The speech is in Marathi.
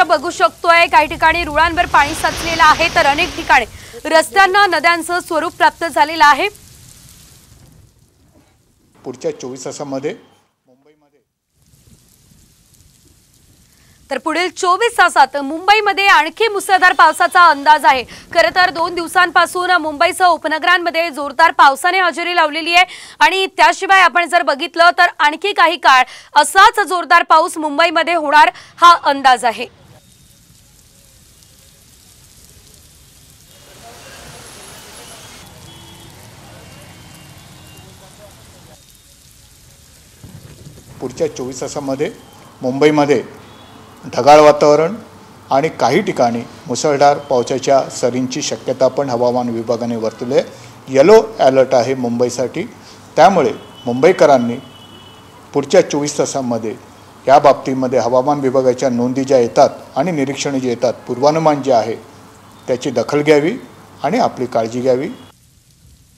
दृश्य बघू शकतोय। काही ठिकाणी रुळांवर पाणी साचलेलं आहे तर अनेक ठिकाणी रस्त्यांना नद्यांचं स्वरूप प्राप्त झालेलं आहे। पुढच्या 24 तासांमध्ये तर पुढील 24 तासात मुंबईमध्ये आणखी मुसळधार पावसाचा अंदाज आहे। खरं तर 2 दिवसांपासून मुंबईसह उपनगरांमध्ये जोरदार पावसाने हजेरी लावलेली आहे आणि त्याशिवाय आपण जर बघितलं तर आणखी काही काळ असाच जोरदार पाऊस मुंबईमध्ये होणार हा अंदाज आहे। पुढच्या 24 तासांमध्ये मुंबईमध्ये ढगाळ वातावरण आणि काही ठिकाणी मुसळधार पावसाच्या सरींची शक्यता पण हवामान विभागाने वर्तवली आहे। येलो अलर्ट आहे मुंबईसाठी। त्यामुळे मुंबईकरांनी पुढच्या 24 तासांमध्ये या बाबतीमध्ये हवामान विभागाच्या नोंदी ज्या येतात आणि निरीक्षणे जे येतात, पूर्वानुमान जे आहे त्याची दखल घ्यावी आणि आपली काळजी घ्यावी।